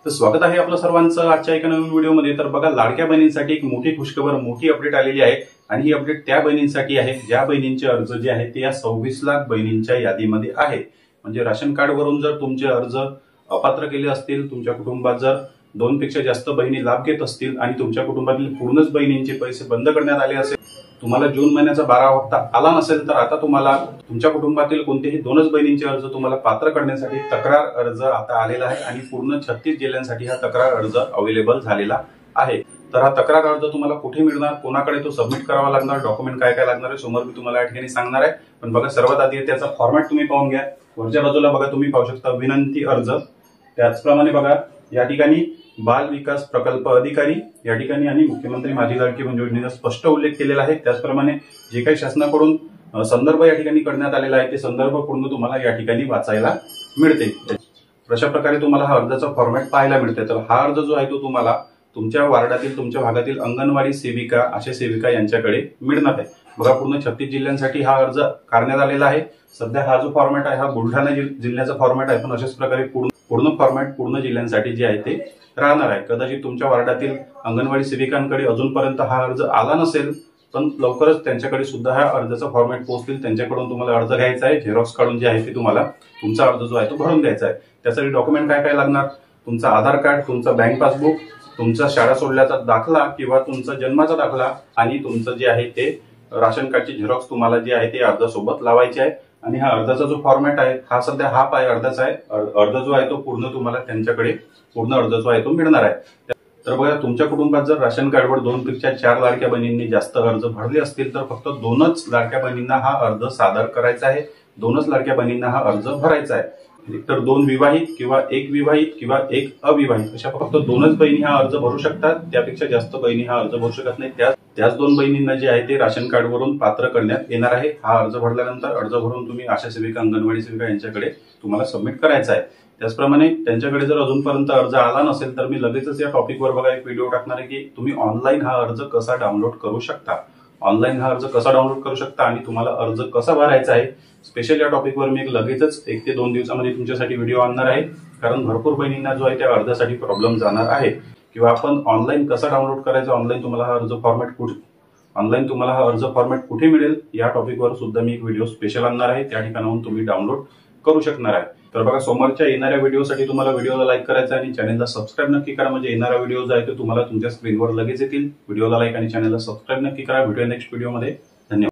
तर स्वागत आहे आपलं सर्वांचं आजच्या एका नवीन व्हिडिओमध्ये। तर बघा, लाडक्या बहिणींसाठी एक मोठी खुशखबर, मोठी अपडेट आलेली आहे आणि ही अपडेट त्या बहिणींसाठी आहे ज्या बहिणींचे अर्ज जे आहेत ते या 26 लाख बहिणींच्या यादीमध्ये आहे। म्हणजे राशन कार्ड वरून जर तुमचे अर्ज अपात्र केले असतील, तुमच्या कुटुंबात जर 2 पेक्षा जास्त बहिणी लाभ घेत असतील आणि तुमच्या कुटुंबातील पूर्णच बहिणींचे पैसे बंद करण्यात आले असेल, तुम्हाला जून महिन्याचा 12 हप्ता आला नसेल, तर आता तुम्हाला तुमच्या कुटुंबातील कोणतेही 2च बहिणींचे अर्ज तुम्हाला पात्र करण्यासाठी तक्रार अर्ज आता आलेला आहे आणि पूर्ण 36 जिल्ह्यांसाठी हा तक्रार अर्ज अवेलेबल झालेला आहे। तर हा तक्रार अर्ज तुम्हाला कुठे मिळणार, कोणाकडे तो सबमिट करावा लागणार, डॉक्युमेंट काय काय लागणार आहे समोर मी तुम्हाला या ठिकाणी सांगणार आहे। पण बघा, सर्वात आधी त्याचा फॉर्मॅट तुम्ही पाहून घ्या। वरच्या बाजूला बघा तुम्ही पाहू शकता विनंती अर्ज, त्याचप्रमाणे बघा या ठिकाणी बाल विकास प्रकल्प अधिकारी या ठिकाणी आणि मुख्यमंत्री माझी लाडकी बहीण योजनेचा स्पष्ट उल्लेख केलेला आहे। त्याचप्रमाणे जे काही शासनाकडून संदर्भ या ठिकाणी करण्यात आलेला आहे ते संदर्भ पूर्ण तुम्हाला या ठिकाणी वाचायला मिळते। अशा प्रकारे तुम्हाला हा अर्जाचा फॉर्मॅट पाहायला मिळते। तर हा अर्ज जो आहे तो तुम्हाला तुमच्या वार्डातील, तुमच्या भागातील अंगणवाडी सेविका, आशा सेविका यांच्याकडे मिळणार आहे। बघा, पूर्ण 36 जिल्ह्यांसाठी हा अर्ज करण्यात आलेला आहे। सध्या हा जो फॉर्मॅट आहे हा बुलढाणा जिल्ह्याचा फॉर्मॅट आहे, पण अशाच प्रकारे पूर्ण फॉर्मॅट पूर्ण जिल्ह्यांसाठी जे आहे ते राहणार आहे। कदाचित तुमच्या वार्डातील अंगणवाडी सेविकांकडे अजूनपर्यंत हा अर्ज आला नसेल, पण लवकरच त्यांच्याकडे सुद्धा हा अर्जाचा फॉर्मॅट पोहोचतील। त्यांच्याकडून तुम्हाला अर्ज घ्यायचा आहे, झेरॉक्स काढून जे आहे ते तुम्हाला तुमचा अर्ज जो आहे तो भरून द्यायचा आहे। त्यासाठी डॉक्युमेंट काय काय लागणार, तुमचा आधार कार्ड, तुमचा बँक पासबुक, तुमचा शाळा सोडल्याचा दाखला किंवा तुमचा जन्माचा दाखला आणि तुमचं जे आहे ते राशन कार्डची झेरॉक्स तुम्हाला जे आहे ते अर्जासोबत लावायचे आहे। आणि हा अर्जाचा जो फॉर्मॅट आहे हा सध्या हाफ आहे, अर्जाचा आहे। अर्ज जो आहे तो पूर्ण तुम्हाला त्यांच्याकडे पूर्ण अर्ज जो आहे तो मिळणार आहे। तर बघा, तुमच्या कुटुंबात जर राशन कार्डवर 2 पेक्षा 4 लाडक्या बहिणींनी जास्त अर्ज भरले असतील तर फक्त 2च लाडक्या बहिणींना हा अर्ज सादर करायचा आहे, 2च लाडक्या बहिणींना हा अर्ज भरायचा आहे। तर 2 विवाहित किंवा 1 विवाहित किंवा 1 अविवाहित अशा फक्त 2च बहिणी हा अर्ज भरू शकतात, त्यापेक्षा जास्त बहिणी हा अर्ज भरू शकत नाही। त्याच 2 बहिणींना जे आहे ते राशन कार्ड वरून पात्र करण्यात येणार आहे। हा अर्ज भरल्यानंतर अर्ज भरून तुम्ही आशा सेविका, अंगणवाडी सेविका यांच्याकडे तुम्हाला सबमिट करायचा आहे। त्याचप्रमाणे त्यांच्याकडे जर अजूनपर्यंत अर्ज आला नसेल तर मी लगेचच या टॉपिकवर बघा एक व्हिडिओ टाकणार आहे की तुम्ही ऑनलाईन हा अर्ज कसा डाउनलोड करू शकता, ऑनलाईन हा अर्ज कसा डाउनलोड करू शकता आणि तुम्हाला अर्ज कसा भरायचा आहे। स्पेशल या टॉपिकवर मी लगेचच 1 ते 2 दिवसामध्ये तुमच्यासाठी व्हिडिओ आणणार आहे, कारण भरपूर बहिणींना जो आहे त्या अर्जासाठी प्रॉब्लेम जाणार आहे। किंवा आपण ऑनलाईन कसा डाउनलोड करायचा, ऑनलाईन तुम्हाला हा अर्ज फॉर्मॅट कुठे मिळेल या टॉपिकवर सुद्धा मी एक व्हिडिओ स्पेशल आणणार आहे, त्या ठिकाणाहून तुम्ही डाउनलोड करू शकणार आहे। तर बघा, समोरच्या येणाऱ्या व्हिडिओसाठी तुम्हाला व्हिडिओला लाईक करायचा आणि चॅनलला सबस्क्राईब नक्की करा, म्हणजे येणारा व्हिडिओ जो आहे तो तुम्हाला तुमच्या स्क्रीनवर लगेच येतील। व्हिडिओला लाईक आणि चॅनलला सबस्क्राईब नक्की करा। भेटूया नेक्स्ट व्हिडिओमध्ये।